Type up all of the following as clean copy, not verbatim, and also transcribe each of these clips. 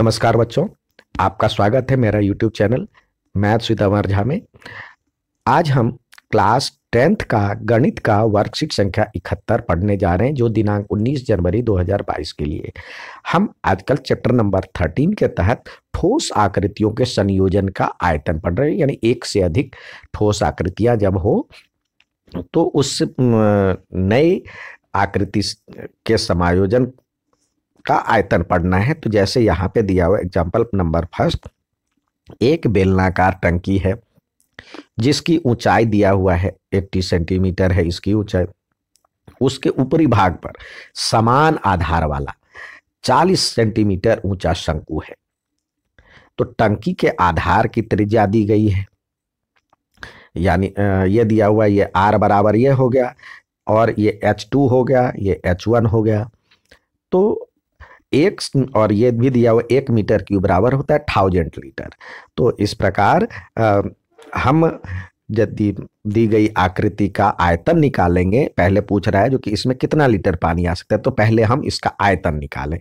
नमस्कार बच्चों, आपका स्वागत है मेरा यूट्यूब चैनल मैथ्स विद अमर झा में। आज हम क्लास 10th का गणित का वर्कशीट संख्या 71 पढ़ने जा रहे हैं, जो दिनांक 19 जनवरी 2022 के लिए। हम आजकल चैप्टर नंबर 13 के तहत ठोस आकृतियों के संयोजन का आयतन पढ़ रहे हैं, यानी एक से अधिक ठोस आकृतियां जब हो तो उस नए आकृति के समायोजन का आयतन पढ़ना है। तो जैसे यहाँ पे दिया हुआ एग्जाम्पल नंबर फर्स्ट, एक बेलनाकार टंकी है जिसकी ऊंचाई दिया हुआ है 80 सेंटीमीटर है इसकी ऊंचाई। उसके ऊपरी भाग पर समान आधार वाला 40 सेंटीमीटर ऊंचा शंकु है। तो टंकी के आधार की त्रिज्या दी गई है, यानी ये दिया हुआ ये R बराबर ये हो गया और ये H2 हो गया, ये H1 हो गया। तो एक और ये भी दिया हुआ 1 मीटर क्यूब बराबर होता है 1000 लीटर। तो इस प्रकार हम यदि दी गई आकृति का आयतन निकालेंगे, पहले पूछ रहा है जो कि इसमें कितना लीटर पानी आ सकता है, तो पहले हम इसका आयतन निकालें।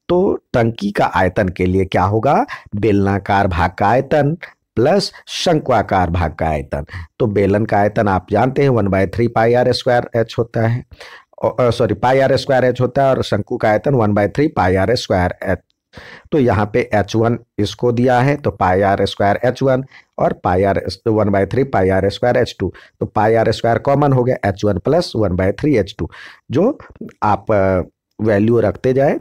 तो टंकी का आयतन के लिए क्या होगा, बेलनाकार भाग का आयतन प्लस शंक्वाकार भाग का आयतन। तो बेलन का आयतन आप जानते हैं 1/3 पाई आर स्क्वायर एच होता है, sorry pi are square h होता है, और शंकु का आयतन 1/3 पाई आर स्क्वायर एच। तो यहाँ पे H1 इसको दिया है तो पाई आर स्क्वायर H1 और pi R 1/3 pi are square H2। तो पाई आर स्क्वायर कॉमन हो गया, H1 प्लस 1/3 H2, जो आप वैल्यू रखते जाए।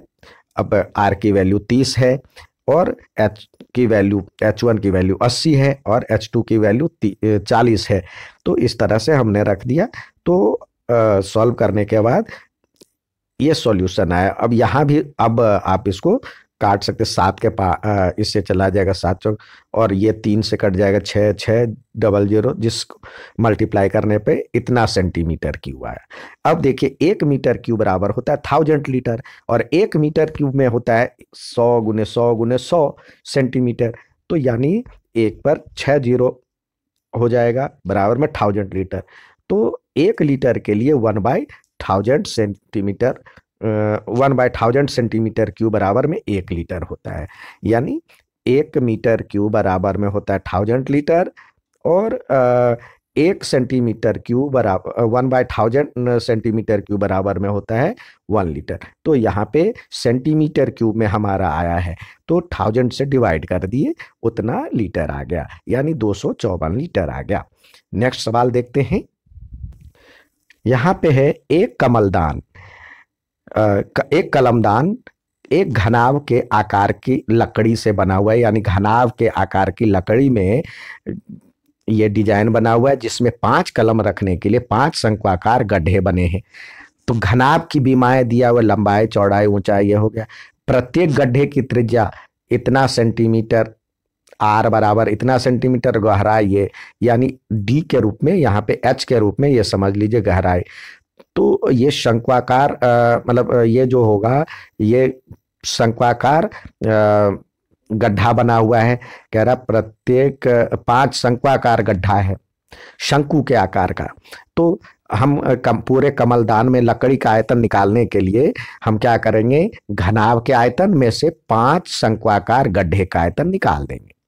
अब R की वैल्यू 30 है और H1 की वैल्यू 80 है और H2 की वैल्यू 40 है। तो इस तरह से हमने रख दिया। तो सॉल्व करने के बाद ये सॉल्यूशन आया। अब यहाँ भी अब आप इसको काट सकते, 7 के इससे चला जाएगा 7 चौक, और ये 3 से कट जाएगा 6 600, जिसको मल्टीप्लाई करने पे इतना सेंटीमीटर क्यूब आया। अब देखिए 1 मीटर क्यूब बराबर होता है 1000 लीटर और 1 मीटर क्यूब में होता है 100 गुने 100 गुने 100 सेंटीमीटर। तो यानी 1 पर 6 जीरो हो जाएगा बराबर में 1000 लीटर। तो 1 लीटर के लिए 1/1000 सेंटीमीटर 1/1000 सेंटीमीटर क्यूब बराबर में 1 लीटर होता है। यानी 1 मीटर क्यूब बराबर में होता है 1000 लीटर और 1 सेंटीमीटर क्यूब बराबर 1/1000 सेंटीमीटर क्यूब बराबर में होता है 1 लीटर। तो यहाँ पे सेंटीमीटर क्यूब में हमारा आया है, तो 1000 से डिवाइड कर दिए, उतना लीटर आ गया, यानी 254 लीटर आ गया। नेक्स्ट सवाल देखते हैं। यहाँ पे है एक कमलदान, एक कलमदान एक घनाव के आकार की लकड़ी से बना हुआ है, यानी घनाव के आकार की लकड़ी में ये डिजाइन बना हुआ है जिसमें 5 कलम रखने के लिए 5 शंक्वाकार गड्ढे बने हैं। तो घनाव की बीमाएं दिया हुआ, लंबाई चौड़ाई ऊंचाई ये हो गया। प्रत्येक गड्ढे की त्रिज्या इतना सेंटीमीटर, R बराबर इतना सेंटीमीटर, गहराई ये यानी D के रूप में, यहाँ पे H के रूप में ये समझ लीजिए गहराई। तो ये शंक्वाकार मतलब ये जो होगा ये शंक्वाकार गड्ढा बना हुआ है। कह रहा प्रत्येक 5 शंक्वाकार गड्ढा है शंकु के आकार का। तो हम पूरे कमलदान में लकड़ी का आयतन निकालने के लिए हम क्या करेंगे, घनाव के आयतन में से 5 शंक्वाकार गड्ढे का आयतन निकाल देंगे।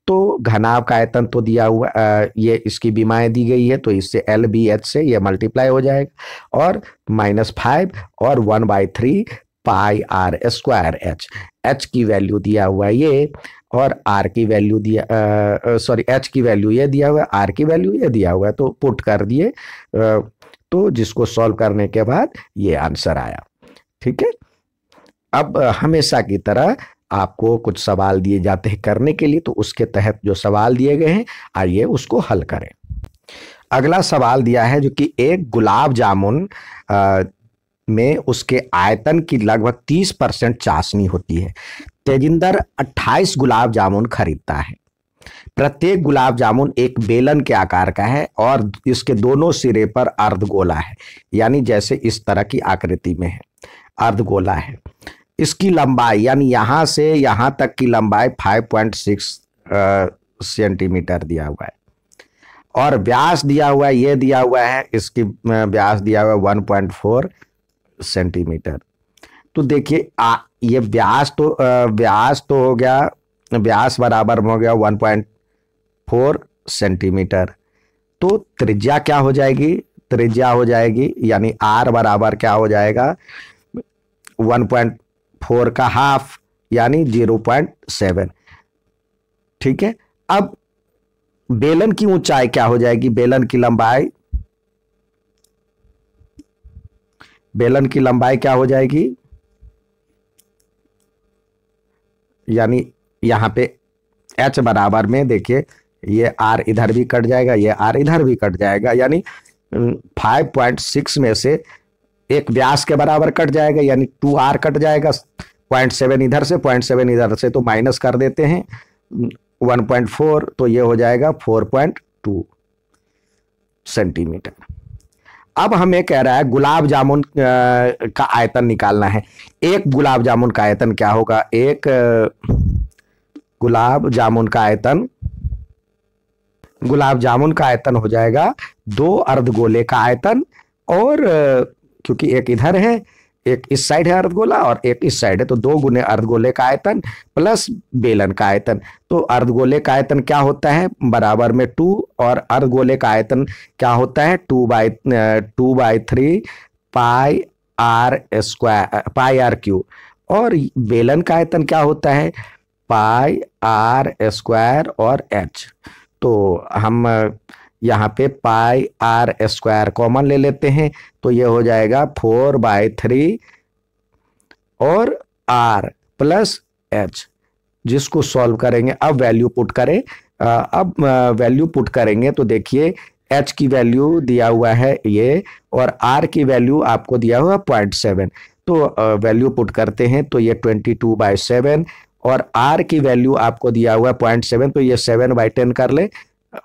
तो घनाव का आयतन तो दिया हुआ, ये इसकी बीमाएं दी गई है, तो इससे LBH से ये मल्टीप्लाई हो जाएगा और -5 और 1/3 pi are square H. H की वैल्यू दिया हुआ है ये, और R की वैल्यू दिया, सॉरी H की वैल्यू ये दिया हुआ है, R की वैल्यू ये दिया हुआ है, तो पुट कर दिए। तो जिसको सॉल्व करने के बाद ये आंसर आया। ठीक है। अब हमेशा की तरह आपको कुछ सवाल दिए जाते हैं करने के लिए, तो उसके तहत जो सवाल दिए गए हैं आइए उसको हल करें। अगला सवाल दिया है जो कि एक गुलाब जामुन में उसके आयतन की लगभग 30% चाशनी होती है। तेजिंदर 28 गुलाब जामुन खरीदता है। प्रत्येक गुलाब जामुन एक बेलन के आकार का है और इसके दोनों सिरे पर अर्धगोला है, यानी जैसे इस तरह की आकृति में है, अर्धगोला है। इसकी लंबाई यानी यहां से यहां तक की लंबाई 5.6 सेंटीमीटर दिया हुआ है और व्यास दिया हुआ है, ये दिया हुआ है, इसकी व्यास दिया हुआ है 1.4 सेंटीमीटर। तो देखिए ये व्यास तो हो गया, व्यास बराबर हो गया 1.4 सेंटीमीटर। तो त्रिज्या क्या हो जाएगी, त्रिज्या हो जाएगी यानी आर बराबर क्या हो जाएगा 1.4 का हाफ यानी 0.7। ठीक है, अब बेलन की ऊंचाई क्या हो जाएगी, बेलन की लंबाई, बेलन की लंबाई क्या हो जाएगी, यानी यहां पे एच बराबर में देखिए ये आर इधर भी कट जाएगा, ये आर इधर भी कट जाएगा, यानी 5.6 में से एक व्यास के बराबर कट जाएगा यानी 2r कट जाएगा, 0.7 इधर से 0.7 इधर से तो माइनस कर देते हैं 1.4, तो ये हो जाएगा 4.2 सेंटीमीटर। अब हमें कह रहा है गुलाब जामुन का आयतन निकालना है। एक गुलाब जामुन का आयतन क्या होगा, एक गुलाब जामुन का आयतन, गुलाब जामुन का आयतन हो जाएगा 2 अर्धगोले का आयतन, और क्योंकि एक इधर है, एक इस साइड है अर्धगोला और एक इस साइड है, तो 2 गुने अर्धगोले का आयतन प्लस बेलन का आयतन। तो अर्धगोले का आयतन क्या होता है बराबर में 2, और अर्धगोले का आयतन क्या होता है 2/3 pi are square, pi R cube, और बेलन का आयतन क्या होता है पाई आर स्क्वायर और एच। तो हम यहाँ पे पाई आर स्क्वायर कॉमन ले लेते हैं, तो ये हो जाएगा 4/3 और आर प्लस एच, जिसको सॉल्व करेंगे। अब वैल्यू पुट करें, अब वैल्यू पुट करेंगे तो देखिए एच की वैल्यू दिया हुआ है ये, और आर की वैल्यू आपको दिया हुआ 0.7, तो वैल्यू पुट करते हैं तो ये 22/7, और आर की वैल्यू आपको दिया हुआ 0.7, तो ये 7/10 कर ले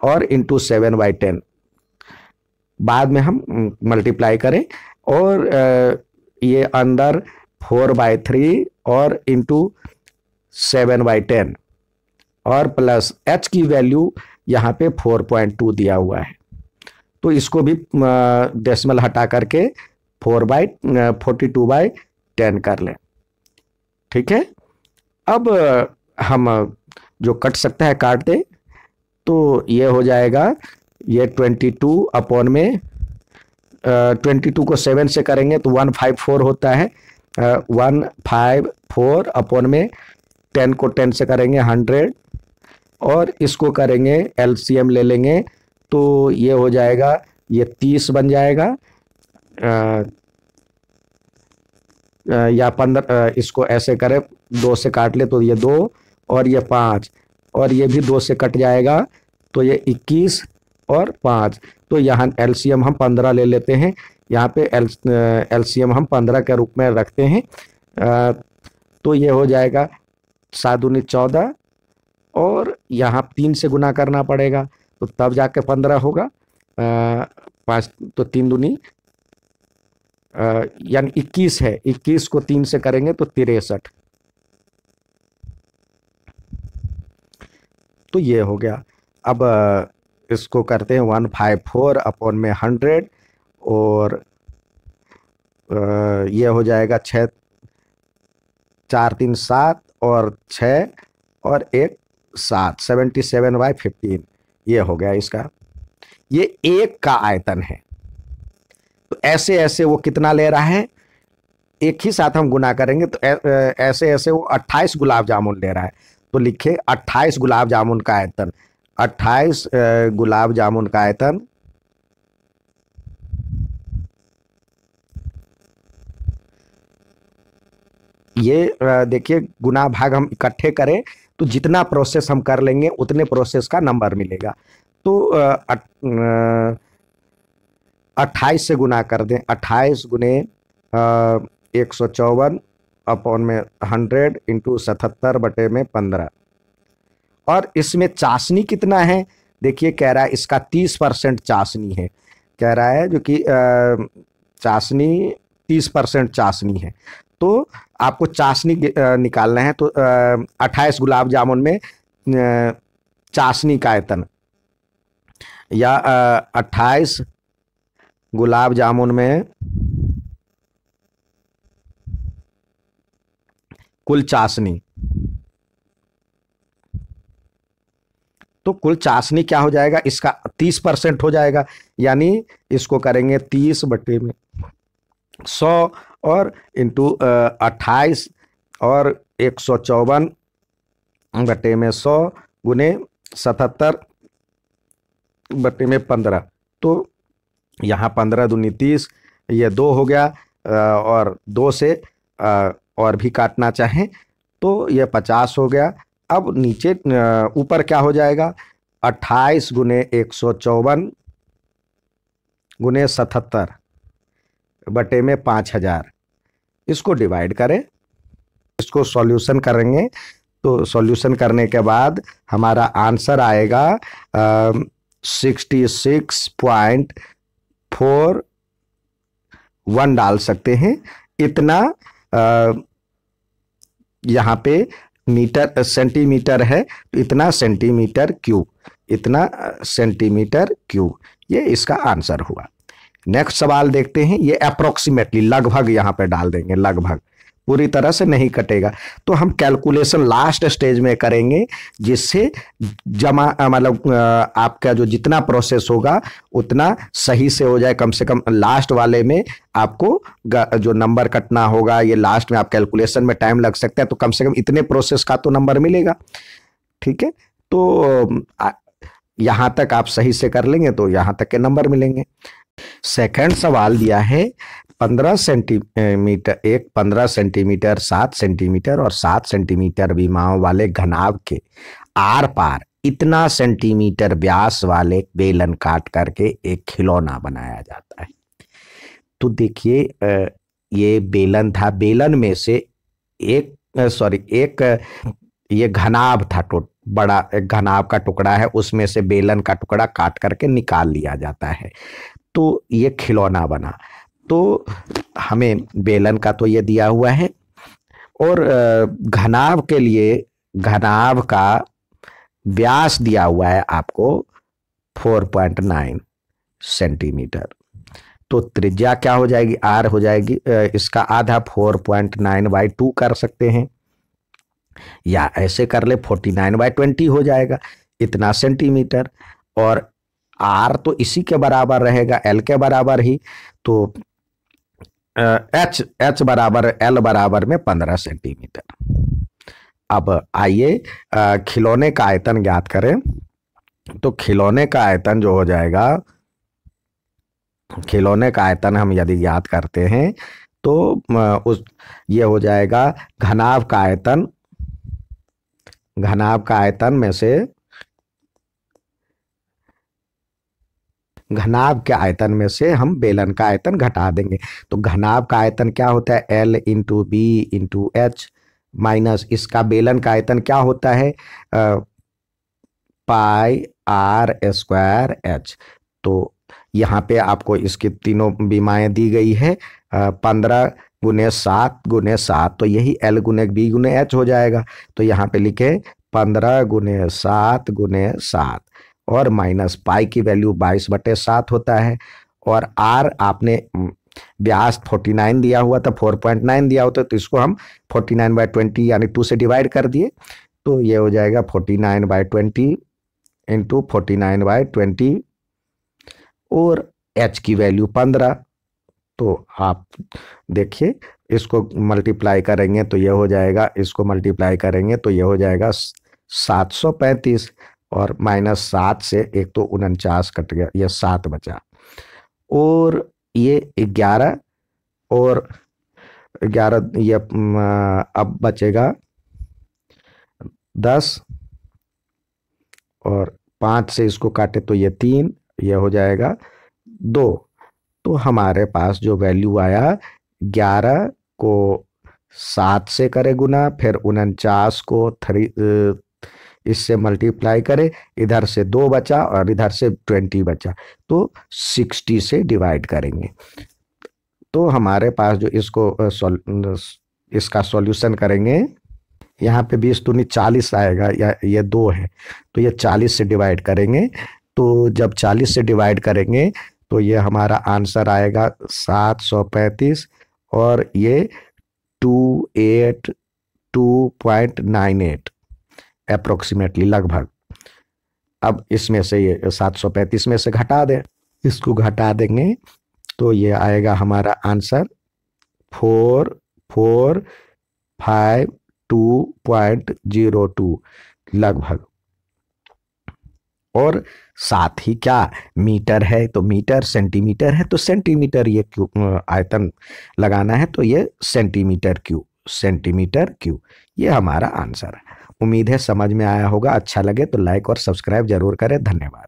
और इंटू 7/10, बाद में हम मल्टीप्लाई करें, और ये अंदर 4/3 और इंटू 7/10, और प्लस एच की वैल्यू यहाँ पे 4.2 दिया हुआ है, तो इसको भी डेसिमल हटा करके 42/10 कर लें। ठीक है, अब हम जो कट सकता है काट दें, तो ये हो जाएगा ये 22 अपॉन में 22 को 7 से करेंगे तो 154 होता है, 154 अपॉन में 10 को 10 से करेंगे 100, और इसको करेंगे एलसीएम ले लेंगे तो ये हो जाएगा, ये 30 बन जाएगा, या 15, इसको ऐसे करें 2 से काट ले तो ये 2 और ये 5, और ये भी 2 से कट जाएगा तो ये 21 और 5, तो यहाँ एलसीएम हम 15 ले लेते हैं, यहाँ पे एलसीएम हम 15 के रूप में रखते हैं, तो ये हो जाएगा 7 दूनी 14, और यहाँ 3 से गुना करना पड़ेगा तो तब जाके 15 होगा, 5 तो 3 दूनी यानी 21 है, 21 को 3 से करेंगे तो 63, तो ये हो गया। अब इसको करते हैं 154 अपॉन में 100, और ये हो जाएगा 6 4 3 7 और 6 और 1 7, 77/15, ये हो गया इसका, ये एक का आयतन है। तो ऐसे ऐसे वो कितना ले रहा है, एक ही साथ हम गुना करेंगे तो ऐसे ऐसे वो 28 गुलाब जामुन ले रहा है, तो लिखे 28 गुलाब जामुन का आयतन, 28 गुलाब जामुन का आयतन ये देखिए गुना भाग हम इकट्ठे करें तो जितना प्रोसेस हम कर लेंगे उतने प्रोसेस का नंबर मिलेगा। तो 28 से गुना कर दें, 28 गुने 154 अपॉन में 100 इंटू 77/15, और इसमें चाशनी कितना है, देखिए कह रहा है इसका 30% चाशनी है, कह रहा है जो कि चाशनी 30% चाशनी है, तो आपको चाशनी निकालना है, तो 28 गुलाब जामुन में चाशनी का आयतन, या 28 गुलाब जामुन में कुल चाशनी। तो कुल चाशनी क्या हो जाएगा, इसका 30% हो जाएगा, यानी इसको करेंगे 30/100 और इंटू 28 और 154/100 गुने 77/15। तो यहाँ 15 दूनी 30, ये 2 हो गया, और 2 से और भी काटना चाहें तो ये 50 हो गया। अब नीचे ऊपर क्या हो जाएगा, 28 गुने 154 गुने 77/5000। इसको डिवाइड करें, इसको सॉल्यूशन करेंगे तो सॉल्यूशन करने के बाद हमारा आंसर आएगा 66.41 डाल सकते हैं। इतना यहाँ पे मीटर सेंटीमीटर है, तो इतना सेंटीमीटर क्यूब, इतना सेंटीमीटर क्यूब, ये इसका आंसर हुआ। नेक्स्ट सवाल देखते हैं। ये अप्रोक्सीमेटली, लगभग यहाँ पे डाल देंगे, लगभग, पूरी तरह से नहीं कटेगा। तो हम कैलकुलेशन लास्ट स्टेज में करेंगे, जिससे जमा मतलब आपका जो जितना प्रोसेस होगा उतना सही से हो जाए। कम से कम लास्ट वाले में आपको जो नंबर कटना होगा, ये लास्ट में आप कैलकुलेशन में टाइम लग सकता है, तो कम से कम इतने प्रोसेस का तो नंबर मिलेगा। ठीक है, तो यहां तक आप सही से कर लेंगे तो यहां तक के नंबर मिलेंगे। सेकंड सवाल दिया है 15 सेंटीमीटर, एक 15 सेंटीमीटर, 7 सेंटीमीटर और 7 सेंटीमीटर विमाओं वाले घनाभ के आर पार इतना सेंटीमीटर व्यास वाले बेलन काट करके एक खिलौना बनाया जाता है। तो देखिए, ये बेलन था, बेलन में से एक ये घनाभ था, बड़ा एक घनाभ का टुकड़ा है, उसमें से बेलन का टुकड़ा काट करके निकाल लिया जाता है, तो ये खिलौना बना। तो हमें बेलन का तो ये दिया हुआ है, और घनाभ के लिए घनाभ का व्यास दिया हुआ है आपको 4.9 सेंटीमीटर। तो त्रिज्या क्या हो जाएगी, आर हो जाएगी, इसका आधा 4.9/2 कर सकते हैं, या ऐसे कर ले 49/20 हो जाएगा, इतना सेंटीमीटर। और आर तो इसी के बराबर रहेगा, एल के बराबर ही, तो एच बराबर एल बराबर में 15 सेंटीमीटर। अब आइए खिलौने का आयतन ज्ञात करें। तो खिलौने का आयतन जो हो जाएगा, खिलौने का आयतन हम यदि ज्ञात करते हैं तो ये हो जाएगा घनाभ का आयतन, घनाभ का आयतन में से, घनाभ के आयतन में से हम बेलन का आयतन घटा देंगे। तो घनाभ का आयतन क्या होता है, L into b into h, minus इसका बेलन का आयतन क्या होता है, πr²h। तो यहाँ पे आपको इसकी तीनों बीमाएं दी गई है, 15 गुने 7 गुने 7, तो यही L गुने B गुने H हो जाएगा। तो यहाँ पे लिखे 15 गुने 7 गुने 7, और माइनस पाई की वैल्यू 22/7 होता है, और आर आपने व्यास 49 दिया हुआ था, 4.9 दिया होता, तो इसको हम 49/20 यानी 2 से डिवाइड कर दिए, तो ये हो जाएगा 49/20 इंटू 49/20, और एच की वैल्यू 15। तो आप देखिए, इसको मल्टीप्लाई करेंगे तो ये हो जाएगा, इसको मल्टीप्लाई करेंगे तो ये हो जाएगा 735, और -7 से एक तो 49 कट गया, ये 7 बचा, और ये 11 और 11, ये अब बचेगा 10, और 5 से इसको काटे तो ये 3, ये हो जाएगा 2। तो हमारे पास जो वैल्यू आया, 11 को 7 से करे गुना, फिर 49 को 3 इससे मल्टीप्लाई करें, इधर से 2 बचा और इधर से 20 बचा, तो 60 से डिवाइड करेंगे। तो हमारे पास जो इसका सॉल्यूशन करेंगे, यहाँ पे 20 दूनी 40 आएगा, या ये 2 है, तो ये 40 से डिवाइड करेंगे। तो जब 40 से डिवाइड करेंगे तो ये हमारा आंसर आएगा 735, और ये 28 2.98 अप्रोक्सीमेटली, लगभग। अब इसमें से ये 735 में से घटा दें, इसको घटा देंगे तो ये आएगा हमारा आंसर 4452.02 लगभग। और साथ ही क्या मीटर है तो मीटर, सेंटीमीटर है तो सेंटीमीटर, ये आयतन लगाना है तो ये सेंटीमीटर क्यूब, सेंटीमीटर क्यूब, ये हमारा आंसर है। उम्मीद है समझ में आया होगा। अच्छा लगे तो लाइक और सब्सक्राइब जरूर करें। धन्यवाद।